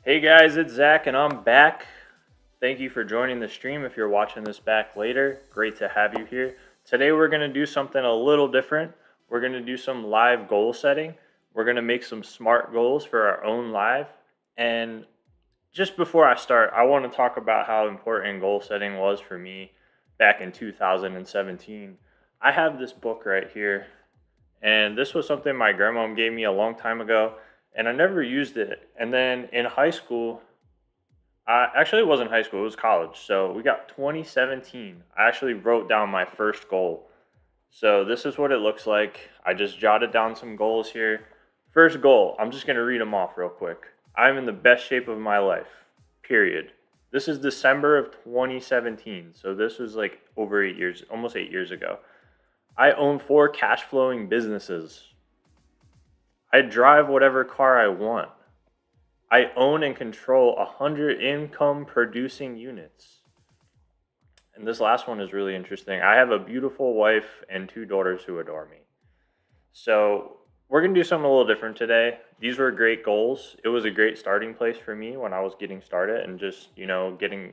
Hey guys, it's Zach and I'm back. Thank you for joining the stream. If you're watching this back later, great to have you here. Today we're going to do something a little different. We're going to do some live goal setting. We're going to make some smart goals for our own life. And just before I start, I want to talk about how important goal setting was for me back in 2017. I have this book right here, and this was something my grandma gave me a long time ago, and I never used it. And then in high school, actually, it wasn't high school, it was college. So we got 2017. I actually wrote down my first goal. So this is what it looks like. I just jotted down some goals here. First goal, I'm just going to read them off real quick. I'm in the best shape of my life, period. This is December of 2017. So this was like over 8 years, almost 8 years ago. I own 4 cash flowing businesses. I drive whatever car I want. I own and control 100 income producing units. And this last one is really interesting. I have a beautiful wife and 2 daughters who adore me. So we're going to do something a little different today. These were great goals. It was a great starting place for me when I was getting started and just, getting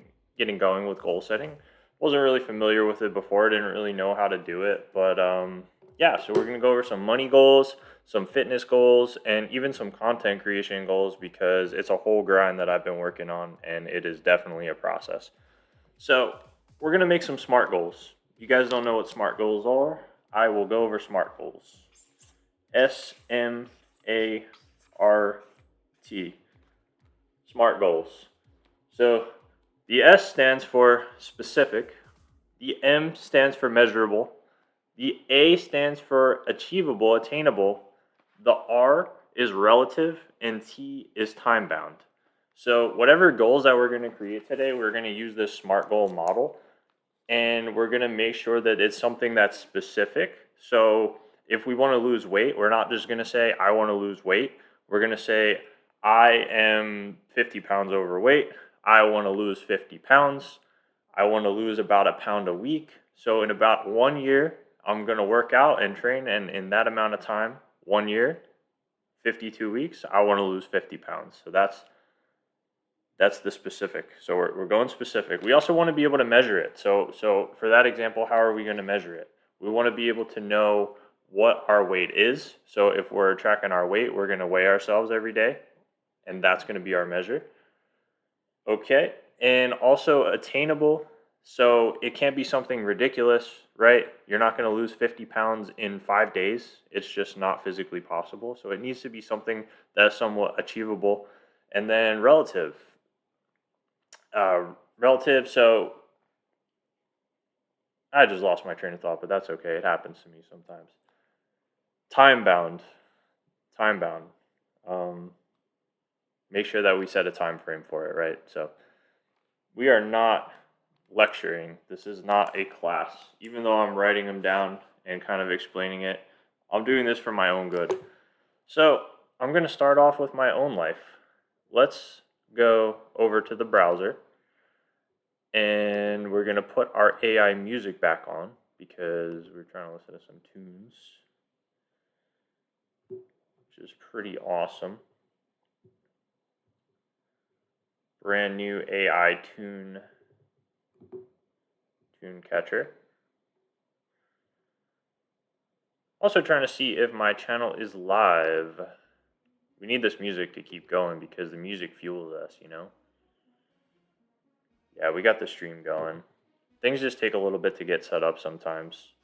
going with goal setting. Wasn't really familiar with it before, didn't really know how to do it, but yeah, so we're going to go over some money goals, some fitness goals, and even some content creation goals because it's a whole grind that I've been working on and it is definitely a process. So, we're going to make some SMART goals. You guys don't know what SMART goals are? I will go over SMART goals. SMART. SMART goals. So, the S stands for specific, the M stands for measurable, the A stands for achievable, attainable, the R is relative, and T is time bound. So, whatever goals that we're going to create today, we're going to use this SMART goal model and we're going to make sure that it's something that's specific. So, if we want to lose weight, we're not just going to say, I want to lose weight. We're going to say, I am 50 pounds overweight. I want to lose 50 pounds. I want to lose about a pound a week. So in about 1 year, I'm going to work out and train. And in that amount of time, 1 year, 52 weeks, I want to lose 50 pounds. So that's the specific. So we're going specific. We also want to be able to measure it. So for that example, how are we going to measure it? We want to be able to know what our weight is. So if we're tracking our weight, we're going to weigh ourselves every day, and that's going to be our measure. Okay, and also attainable. So it can't be something ridiculous, right? You're not going to lose 50 pounds in 5 days. It's just not physically possible. So it needs to be something that's somewhat achievable. And then relative. Relative, so I just lost my train of thought, but that's okay. It happens to me sometimes. Time bound. Time bound. Make sure that we set a time frame for it, right? So we are not lecturing. This is not a class. Even though I'm writing them down and kind of explaining it, I'm doing this for my own good. So I'm going to start off with my own life. Let's go over to the browser and we're going to put our AI music back on because we're trying to listen to some tunes, which is pretty awesome. Brand new AI tune catcher. Also trying to see if my channel is live. We need this music to keep going because the music fuels us, you know? Yeah, we got the stream going. Things just take a little bit to get set up sometimes.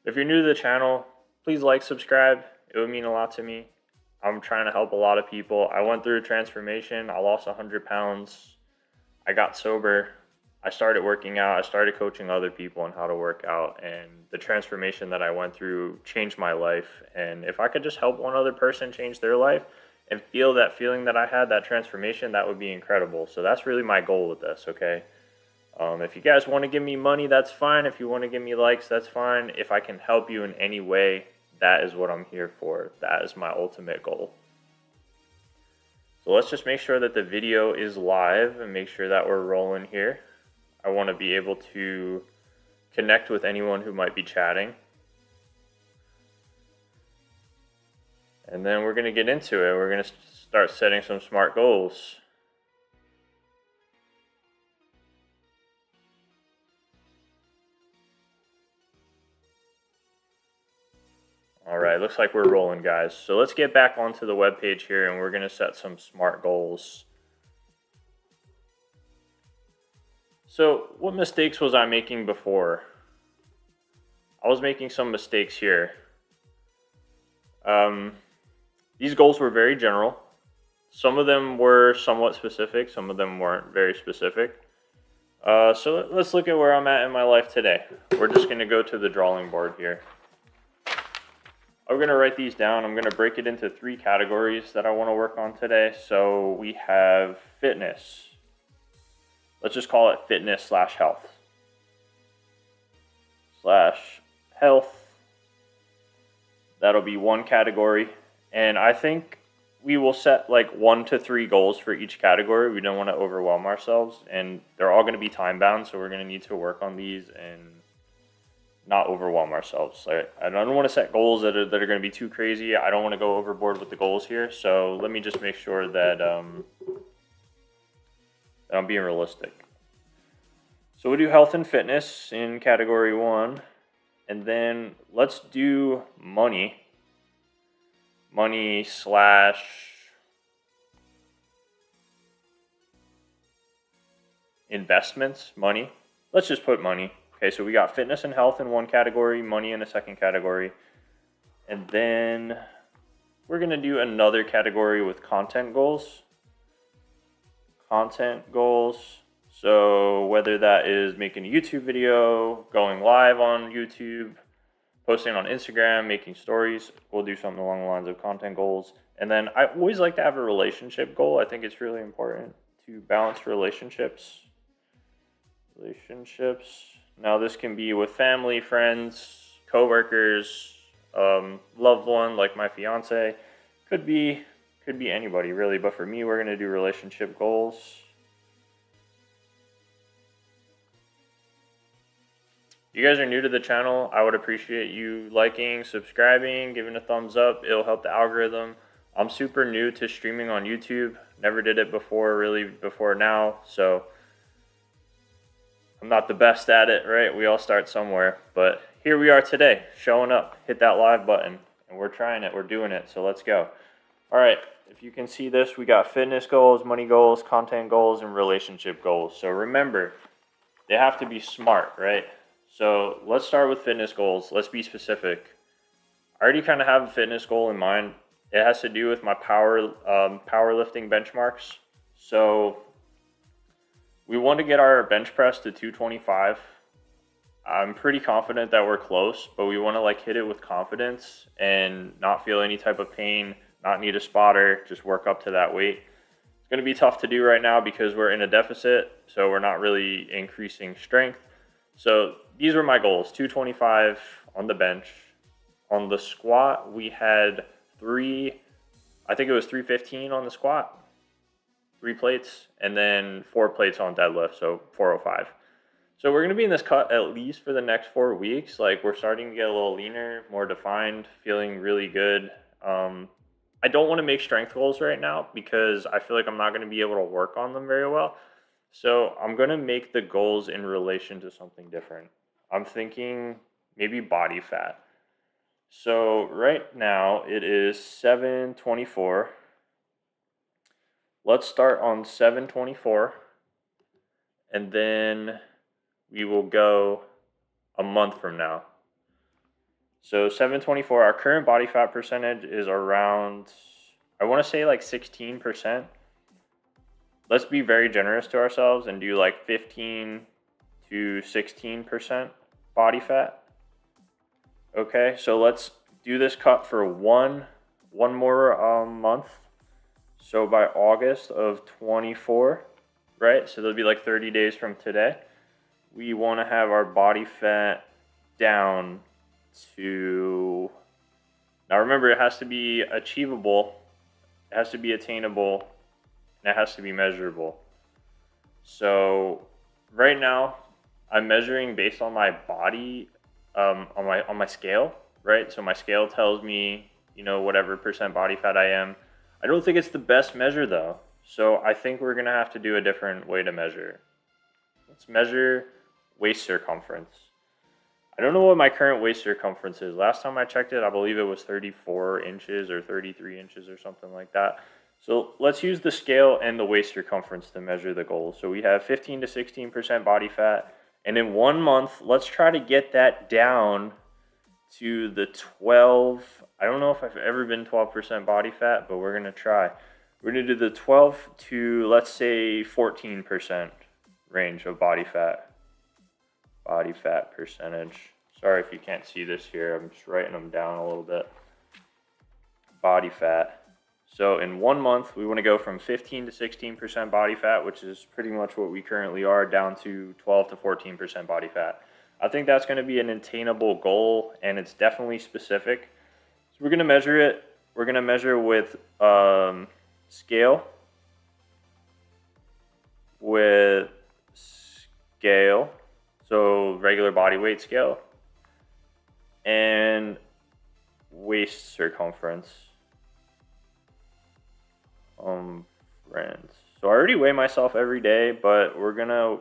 If you're new to the channel, please like, subscribe. It would mean a lot to me. I'm trying to help a lot of people. I went through a transformation. I lost 100 pounds. I got sober. I started working out. I started coaching other people on how to work out. And the transformation that I went through changed my life. And if I could just help one other person change their life and feel that feeling that I had, that transformation, that would be incredible. So that's really my goal with this, okay? If you guys want to give me money, that's fine. If you want to give me likes, that's fine. If I can help you in any way, that is what I'm here for. That is my ultimate goal. So let's just make sure that the video is live and make sure that we're rolling here. I want to be able to connect with anyone who might be chatting. And then we're going to get into it. We're going to start setting some SMART goals. All right, looks like we're rolling, guys. So let's get back onto the web page here, and we're going to set some SMART goals. So what mistakes was I making before? I was making some mistakes here. These goals were very general. Some of them were somewhat specific. Some of them weren't very specific. So let's look at where I'm at in my life today. We're just going to go to the drawing board here. I'm going to write these down. I'm going to break it into 3 categories that I want to work on today. So we have fitness. Let's just call it fitness / health. / health. That'll be one category. And I think we will set like 1 to 3 goals for each category. We don't want to overwhelm ourselves. And they're all going to be time bound. So we're going to need to work on these and not overwhelm ourselves. I don't want to set goals that are going to be too crazy. I don't want to go overboard with the goals here. So let me just make sure that I'm being realistic. So we'll do health and fitness in category 1. And then let's do money. Money / investments. Money. Let's just put money. Okay, so we got fitness and health in one category, money in a second category. And then we're going to do another category with content goals. Content goals. So whether that is making a YouTube video, going live on YouTube, posting on Instagram, making stories, we'll do something along the lines of content goals. And then I always like to have a relationship goal. I think it's really important to balance relationships. Now this can be with family, friends, coworkers, loved one like my fiance. Could be anybody really, but for me, we're gonna do relationship goals. If you guys are new to the channel, I would appreciate you liking, subscribing, giving a thumbs up. It'll help the algorithm. I'm super new to streaming on YouTube. Never did it before now, so I'm not the best at it, right? We all start somewhere, but here we are today, showing up. Hit that live button, and we're trying it. We're doing it, so let's go. All right, if you can see this, we got fitness goals, money goals, content goals, and relationship goals. So remember, they have to be SMART, right? So let's start with fitness goals. Let's be specific. I already kind of have a fitness goal in mind. It has to do with my powerlifting benchmarks. So we want to get our bench press to 225. I'm pretty confident that we're close, but we want to like hit it with confidence and not feel any type of pain, not need a spotter, just work up to that weight. It's going to be tough to do right now because we're in a deficit, so we're not really increasing strength. So these were my goals, 225 on the bench. On the squat, we had 315 on the squat, 3 plates, and then 4 plates on deadlift, so 405. So we're going to be in this cut at least for the next 4 weeks. Like we're starting to get a little leaner, more defined, feeling really good. I don't want to make strength goals right now because I feel like I'm not going to be able to work on them very well. So I'm going to make the goals in relation to something different. I'm thinking maybe body fat. So right now it is 724. Let's start on 724. And then we will go a month from now. So 724, our current body fat percentage is around, I want to say like 16%. Let's be very generous to ourselves and do like 15 to 16% body fat. Okay, so let's do this cut for one more month. So by August of 24, right? So there'll be like 30 days from today. We want to have our body fat down to, now remember, it has to be achievable, it has to be attainable, and it has to be measurable. So right now I'm measuring based on my body, on my scale, right? So my scale tells me, you know, whatever percent body fat I am. I don't think it's the best measure though. So I think we're gonna have to do a different way to measure. Let's measure waist circumference. I don't know what my current waist circumference is. Last time I checked it, I believe it was 34 inches or 33 inches or something like that. So let's use the scale and the waist circumference to measure the goals. So we have 15 to 16% body fat. And in 1 month, let's try to get that down to the 12. I don't know if I've ever been 12% body fat, but we're going to try. We're going to do the 12 to, let's say, 14% range of body fat. Body fat percentage. Sorry if you can't see this here. I'm just writing them down a little bit. Body fat. So in 1 month, we want to go from 15 to 16% body fat, which is pretty much what we currently are, down to 12 to 14% body fat. I think that's going to be an attainable goal, and it's definitely specific. So we're going to measure it. We're going to measure with scale. So regular body weight scale, and waist circumference. Friends. So I already weigh myself every day, but we're gonna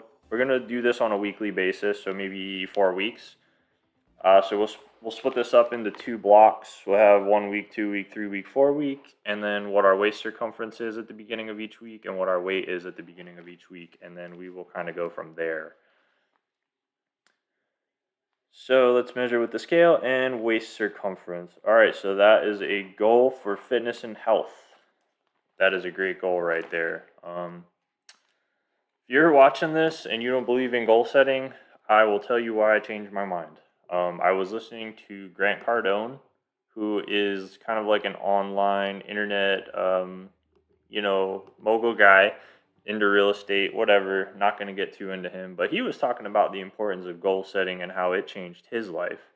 do this on a weekly basis. So maybe 4 weeks. So we'll split this up into 2 blocks. We'll have 1 week, 2 week, 3 week, 4 week, and then what our waist circumference is at the beginning of each week, and what our weight is at the beginning of each week, and then we will kind of go from there. So let's measure with the scale and waist circumference. All right, so that is a goal for fitness and health. That is a great goal right there. If you're watching this and you don't believe in goal setting, I will tell you why I changed my mind. I was listening to Grant Cardone, who is kind of like an online internet, mogul guy, into real estate, whatever, not going to get too into him, but he was talking about the importance of goal setting and how it changed his life.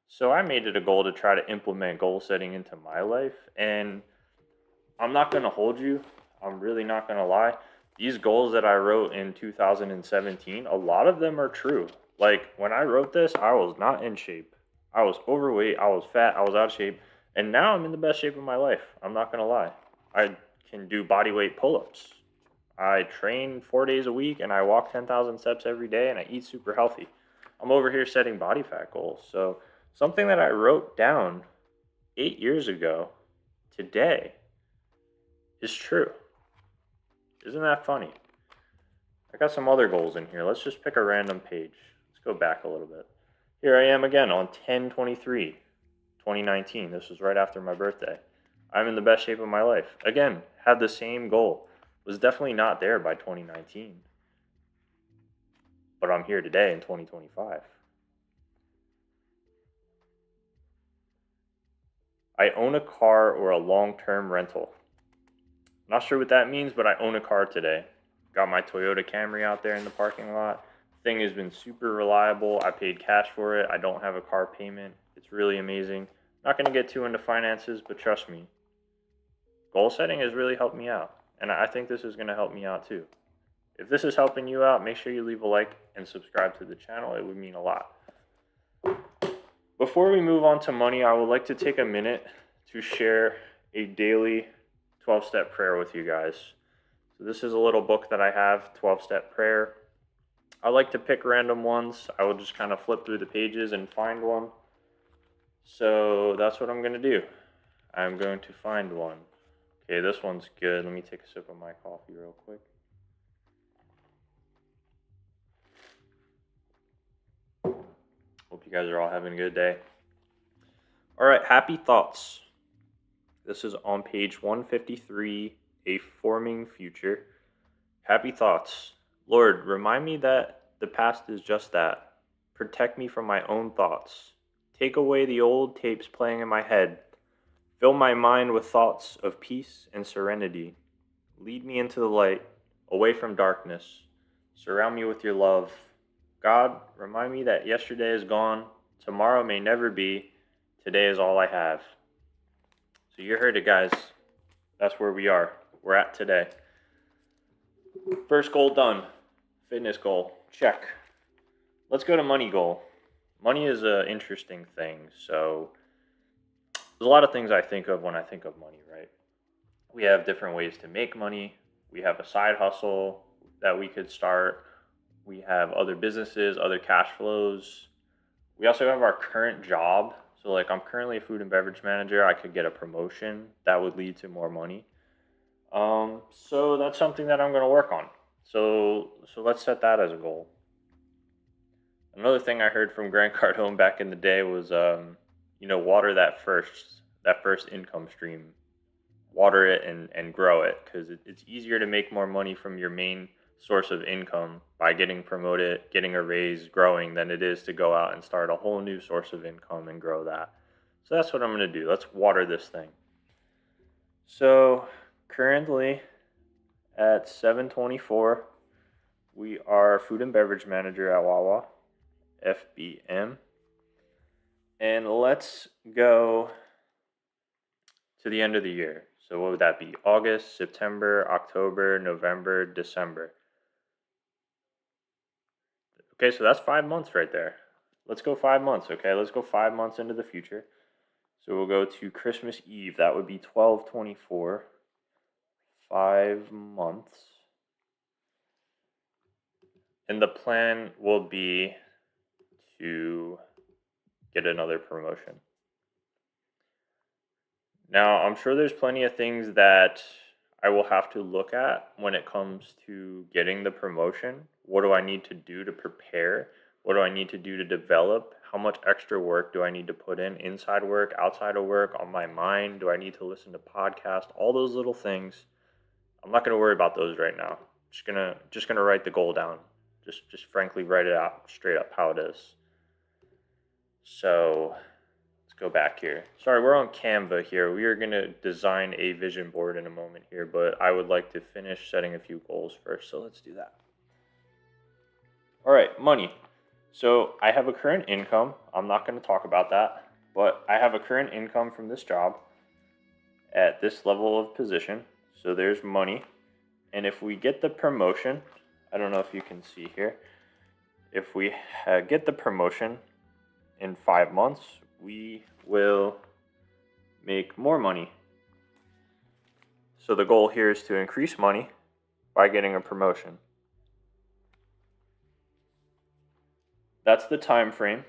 So I made it a goal to try to implement goal setting into my life, and I'm not going to hold you. I'm really not going to lie. These goals that I wrote in 2017, a lot of them are true. Like when I wrote this, I was not in shape. I was overweight, I was fat, I was out of shape, and now I'm in the best shape of my life. I'm not going to lie. I can do body weight pull-ups. I train 4 days a week and I walk 10,000 steps every day and I eat super healthy. I'm over here setting body fat goals. So, something that I wrote down 8 years ago today is true. Isn't that funny? I got some other goals in here. Let's just pick a random page. Let's go back a little bit. Here I am again on 10/23/2019. This was right after my birthday. I'm in the best shape of my life. Again, had the same goal. Was definitely not there by 2019. But I'm here today in 2025. I own a car or a long-term rental. Not sure what that means, but I own a car today. Got my Toyota Camry out there in the parking lot. Thing has been super reliable. I paid cash for it. I don't have a car payment. It's really amazing. Not going to get too into finances, but trust me, goal setting has really helped me out. And I think this is going to help me out too. If this is helping you out, make sure you leave a like and subscribe to the channel. It would mean a lot. Before we move on to money, I would like to take a minute to share a daily 12-step prayer with you guys. So this is a little book that I have, 12-step prayer. I like to pick random ones. I will just kind of flip through the pages and find one. So that's what I'm going to do. I'm going to find one. Okay, this one's good. Let me take a sip of my coffee real quick. Hope you guys are all having a good day. All right, happy thoughts. This is on page 153, A Forming Future. Happy thoughts. Lord, remind me that the past is just that. Protect me from my own thoughts. Take away the old tapes playing in my head. Fill my mind with thoughts of peace and serenity. Lead me into the light, away from darkness. Surround me with your love. God, remind me that yesterday is gone, tomorrow may never be, today is all I have. So you heard it, guys. That's where we are. We're at today. First goal done. Fitness goal. Check. Let's go to money goal. Money is an interesting thing. So there's a lot of things I think of when I think of money, right? We have different ways to make money. We have a side hustle that we could start. We have other businesses, other cash flows. We also have our current job. So like I'm currently a food and beverage manager. I could get a promotion that would lead to more money. So that's something that I'm going to work on. So let's set that as a goal. Another thing I heard from Grant Cardone back in the day was, water that first income stream, water it and grow it because it's easier to make more money from your main source of income by getting promoted, getting a raise, growing than it is to go out and start a whole new source of income and grow that. So that's what I'm going to do. Let's water this thing. So currently at 7:24, we are food and beverage manager at Wawa, FBM. And let's go to the end of the year. So what would that be? August, September, October, November, December. Okay, so that's 5 months right there. Let's go 5 months, okay? Let's go 5 months into the future. So we'll go to Christmas Eve. That would be 12/24. 5 months. And the plan will be to get another promotion. Now, I'm sure there's plenty of things that I will have to look at when it comes to getting the promotion. What do I need to do to prepare? What do I need to do to develop? How much extra work do I need to put in? Inside work, outside of work, on my mind? Do I need to listen to podcasts? All those little things. I'm not going to worry about those right now. Just gonna write the goal down. Just frankly write it out straight up how it is. So let's go back here. Sorry, we're on Canva here. We are going to design a vision board in a moment here, but I would like to finish setting a few goals first. So let's do that. All right, money. So I have a current income. I'm not going to talk about that, but I have a current income from this job at this level of position. So there's money. And if we get the promotion, I don't know if you can see here, if we get the promotion in 5 months, we will make more money. So the goal here is to increase money by getting a promotion. That's the time frame.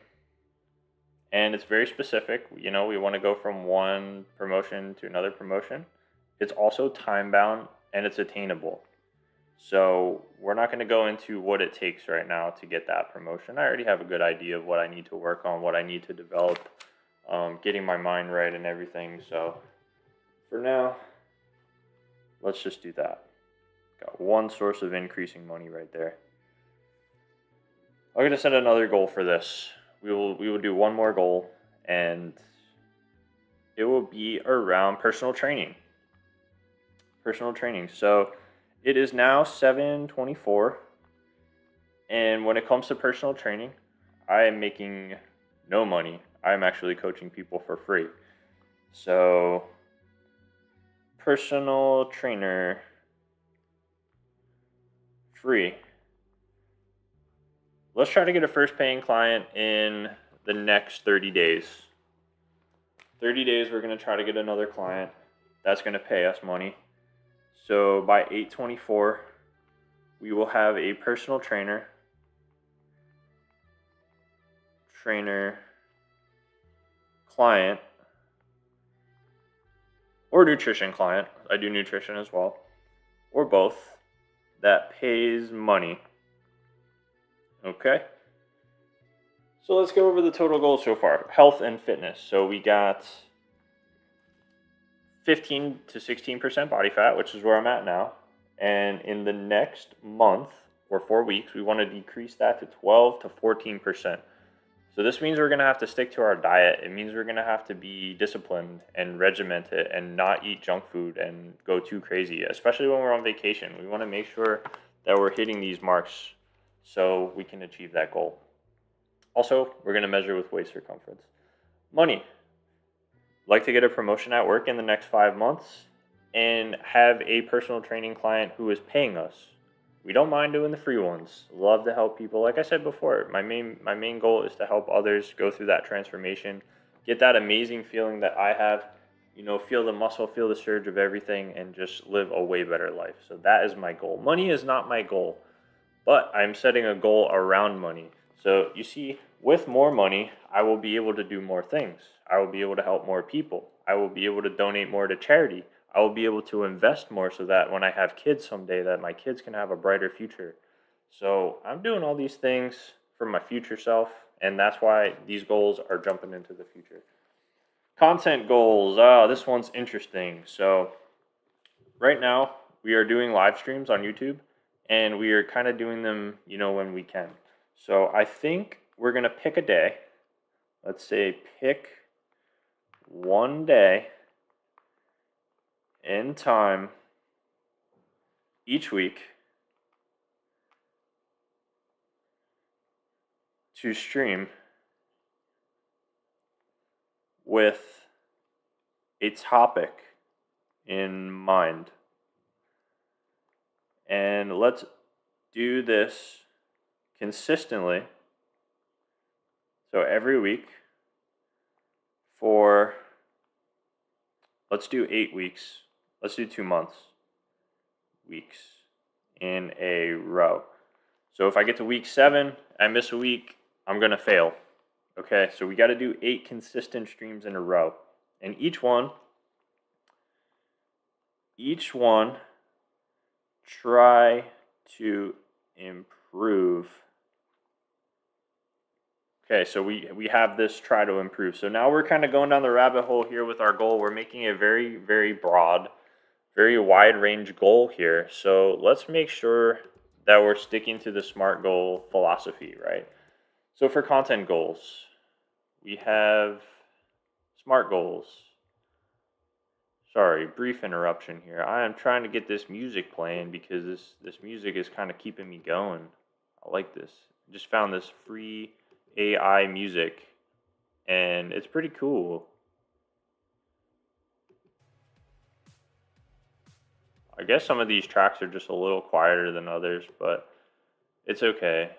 And it's very specific. We want to go from one promotion to another promotion. It's also time bound and it's attainable. So we're not going to go into what it takes right now to get that promotion. I already have a good idea of what I need to work on, what I need to develop, getting my mind right and everything. So for now, let's just do that. Got one source of increasing money right there. I'm going to set another goal for this. We will do one more goal, and it will be around personal training. Personal training. So it is now 7:24, and when it comes to personal training, I am making no money. I am actually coaching people for free. So personal trainer free. Let's try to get a first paying client in the next 30 days. 30 days, we're going to try to get another client that's going to pay us money. So by 8/24, we will have a personal trainer, client, or nutrition client. I do nutrition as well, or both, that pays money. Okay? So let's go over the total goals so far. Health and fitness. So we got 15 to 16% body fat, which is where I'm at now. And in the next month or 4 weeks, we want to decrease that to 12 to 14%. So this means we're going to have to stick to our diet. It means we're going to have to be disciplined and regimented and not eat junk food and go too crazy, especially when we're on vacation. We want to make sure that we're hitting these marks so we can achieve that goal. Also, we're going to measure with waist circumference. Money. Like to get a promotion at work in the next 5 months and have a personal training client who is paying us. We don't mind doing the free ones. Love to help people. Like I said before, my main goal is to help others go through that transformation, get that amazing feeling that I have, feel the muscle, feel the surge of everything, and just live a way better life. So that is my goal. Money is not my goal, but I'm setting a goal around money. So you see, with more money, I will be able to do more things. I will be able to help more people. I will be able to donate more to charity. I will be able to invest more so that when I have kids someday, that my kids can have a brighter future. So I'm doing all these things for my future self, and that's why these goals are jumping into the future. Content goals. Oh, this one's interesting. So right now we are doing live streams on YouTube, and we are kind of doing them, when we can. So I think we're gonna pick a day. Let's say pick one day in time each week to stream with a topic in mind. And let's do this consistently. So every week for, let's do 8 weeks. Let's do 2 months. Weeks in a row. So if I get to week 7, I miss a week, I'm going to fail. Okay, so we got to do 8 consistent streams in a row. And each one try to improve. Okay, so we have this try to improve. So now we're kind of going down the rabbit hole here with our goal. We're making a very, very broad, very wide range goal here. So let's make sure that we're sticking to the SMART goal philosophy, right? So for content goals, we have SMART goals. Sorry, brief interruption here. I am trying to get this music playing because this music is kind of keeping me going. I like this. Just found this free AI music, and it's pretty cool. I guess some of these tracks are just a little quieter than others, but it's okay.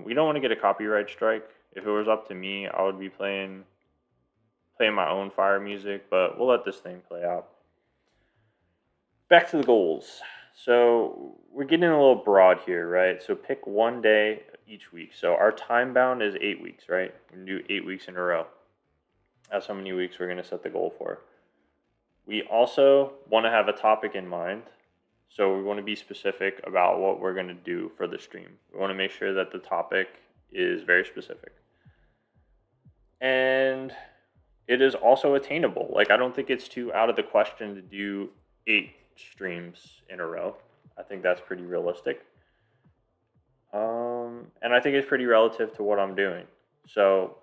We don't want to get a copyright strike. If it was up to me, I would be playing my own fire music, but we'll let this thing play out. Back to the goals. So we're getting a little broad here, right? So pick one day each week. So our time bound is 8 weeks, right? We do 8 weeks in a row. That's how many weeks we're going to set the goal for. We also want to have a topic in mind. So we want to be specific about what we're going to do for the stream. We want to make sure that the topic is very specific. And it is also attainable. Like, I don't think it's too out of the question to do 8 streams in a row. I think that's pretty realistic. And I think it's pretty relative to what I'm doing. So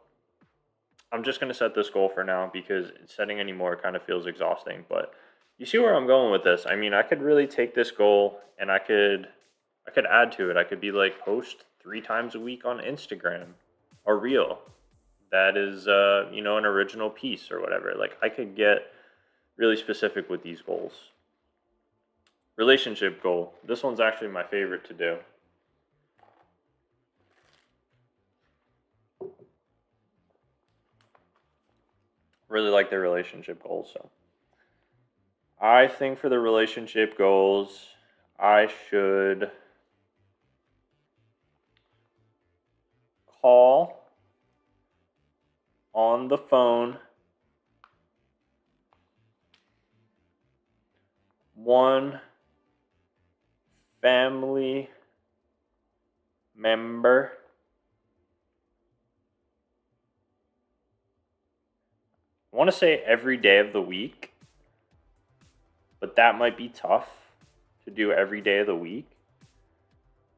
I'm just going to set this goal for now because setting any more kind of feels exhausting. But you see where I'm going with this. I mean, I could really take this goal and I could add to it. I could be like, post 3 times a week on Instagram or reel. That is, an original piece or whatever. Like, I could get really specific with these goals. Relationship goal. This one's actually my favorite to do. Really like the relationship goals. So I think for the relationship goals, I should call on the phone one family member I want to say every day of the week, but that might be tough to do every day of the week.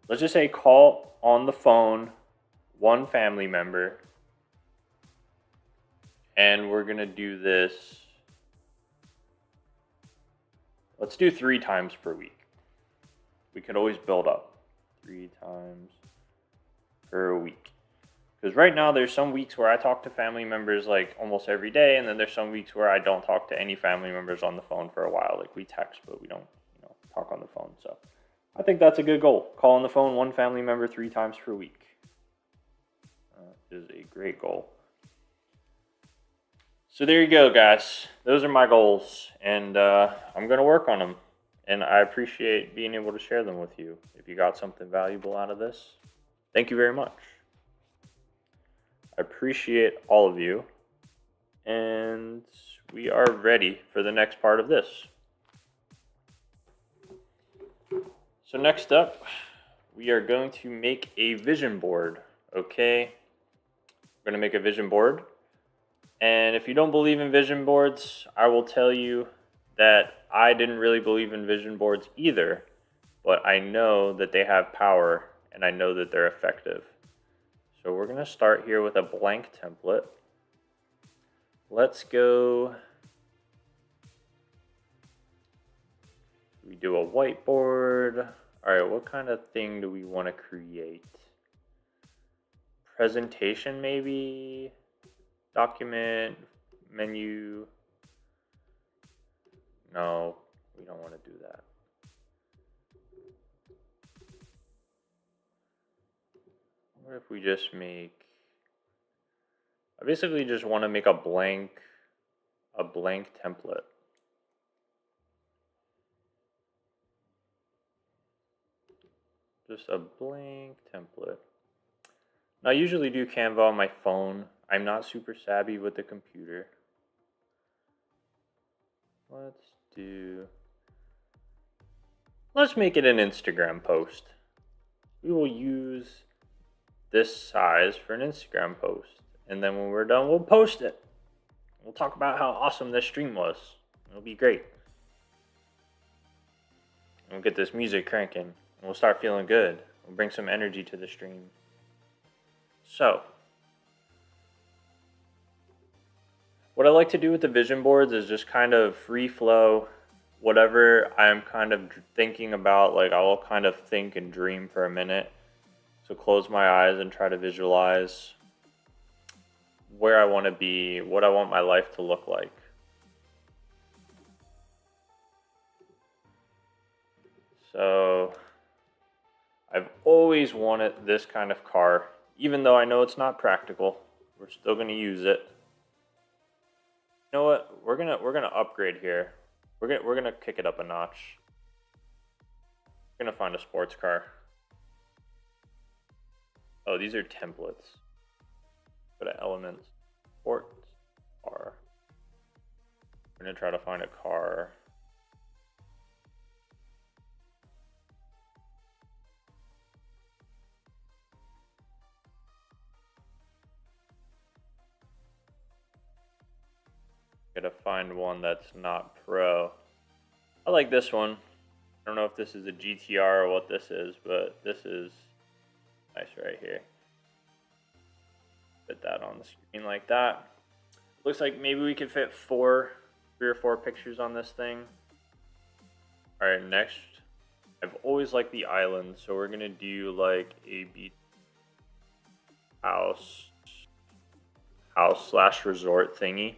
Let's just say call on the phone one family member, and we're going to do this. Let's do 3 times per week. We could always build up 3 times per week. Because right now there's some weeks where I talk to family members like almost every day, and then there's some weeks where I don't talk to any family members on the phone for a while. Like, we text, but we don't, talk on the phone. So I think that's a good goal. Call on the phone one family member 3 times per week. Is a great goal. So there you go, guys. Those are my goals, and I'm going to work on them. And I appreciate being able to share them with you. If you got something valuable out of this, thank you very much. I appreciate all of you. And we are ready for the next part of this. So next up, we are going to make a vision board, okay? We're going to make a vision board. And if you don't believe in vision boards, I will tell you that I didn't really believe in vision boards either, but I know that they have power and I know that they're effective. So we're going to start here with a blank template. Let's go. We do a whiteboard. All right, what kind of thing do we want to create? Presentation, maybe? Document, menu. No, we don't want to do that. What if we just make, I basically just want to make a blank template. Just a blank template. Now I usually do Canva on my phone. I'm not super savvy with the computer. Let's make it an Instagram post. We will use this size for an Instagram post. And then when we're done, we'll post it. We'll talk about how awesome this stream was. It'll be great. And we'll get this music cranking. And we'll start feeling good. We'll bring some energy to the stream. So, what I like to do with the vision boards is just kind of free flow. Whatever I'm kind of thinking about, like I'll kind of think and dream for a minute. So close my eyes and try to visualize where I want to be, what I want my life to look like. So I've always wanted this kind of car, even though I know it's not practical. We're still going to use it. You know what? We're gonna upgrade here. We're gonna kick it up a notch. We're gonna find a sports car. Oh, these are templates. Go to elements, sports car. We're gonna try to find a car. Gotta find one that's not pro. I like this one. I don't know if this is a GTR or what this is, but this is nice right here. Put that on the screen like that. Looks like maybe we could fit 3 or 4 pictures on this thing. All right, next. I've always liked the island, so we're gonna do like a beach house / resort thingy.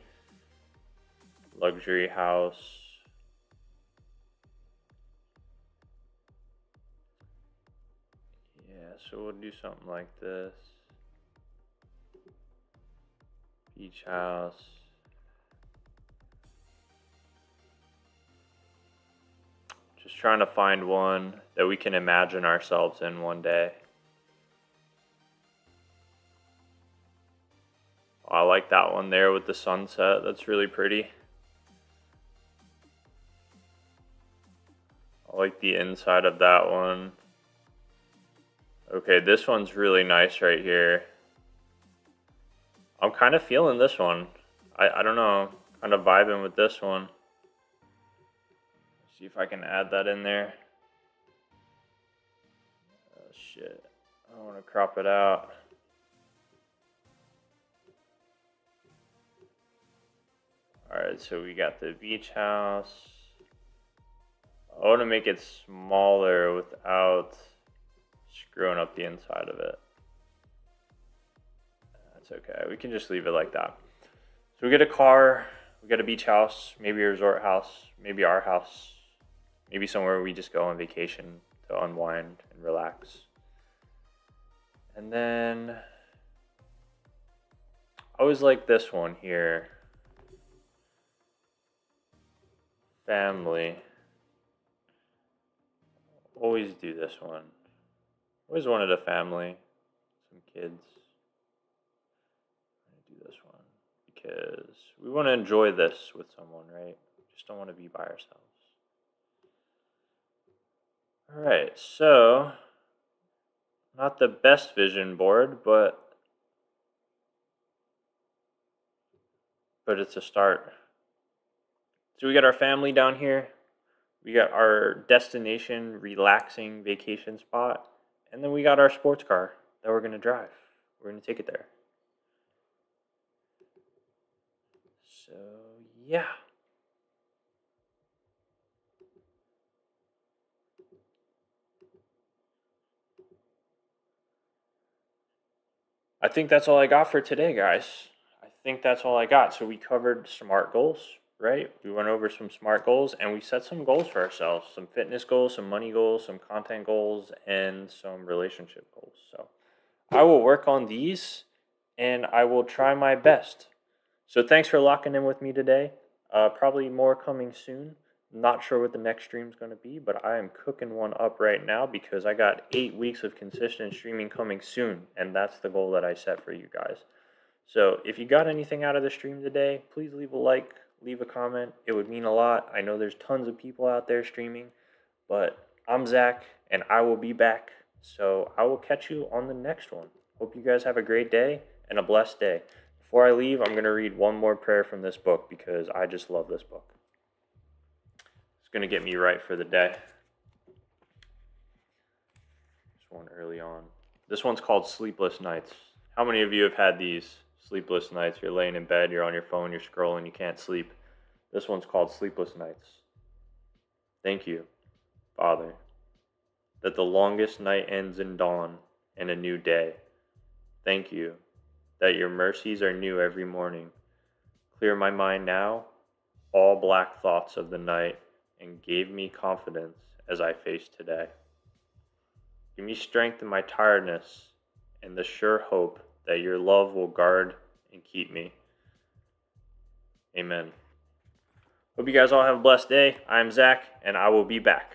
Luxury house. Yeah, so we'll do something like this. Beach house. Just trying to find one that we can imagine ourselves in one day. Oh, I like that one there with the sunset. That's really pretty. I like the inside of that one. Okay, this one's really nice right here. I'm kind of feeling this one. I don't know. Kind of vibing with this one. See if I can add that in there. Oh shit. I don't want to crop it out. Alright, so we got the beach house. I want to make it smaller without screwing up the inside of it. That's okay. We can just leave it like that. So we get a car, we get a beach house, maybe a resort house, maybe our house, maybe somewhere we just go on vacation to unwind and relax. And then I always like this one here. Family. Always do this one. Always wanted a family, some kids. because we want to enjoy this with someone, right? We just don't want to be by ourselves. All right, so not the best vision board, but it's a start. So we got our family down here. We got our destination, relaxing vacation spot, and then we got our sports car that we're gonna drive. We're gonna take it there. So yeah. I think that's all I got for today, guys. I think that's all I got. So we covered SMART goals, right? We went over some SMART goals and we set some goals for ourselves, some fitness goals, some money goals, some content goals, and some relationship goals. So I will work on these and I will try my best. So thanks for locking in with me today. Probably more coming soon. Not sure what the next stream is going to be, but I am cooking one up right now because I got 8 weeks of consistent streaming coming soon, and that's the goal that I set for you guys. So if you got anything out of the stream today, please leave a like, leave a comment. It would mean a lot. I know there's tons of people out there streaming, but I'm Zach, and I will be back. So I will catch you on the next one. Hope you guys have a great day and a blessed day. Before I leave, I'm going to read one more prayer from this book because I just love this book. It's going to get me right for the day. This one early on. This one's called Sleepless Nights. How many of you have had these sleepless nights? You're laying in bed, you're on your phone, you're scrolling, you can't sleep. This one's called Sleepless Nights. Thank you, Father, that the longest night ends in dawn and a new day. Thank you that your mercies are new every morning. Clear my mind now, all black thoughts of the night, and gave me confidence as I face today. Give me strength in my tiredness and the sure hope that your love will guard and keep me. Amen. Hope you guys all have a blessed day. I'm Zach, and I will be back.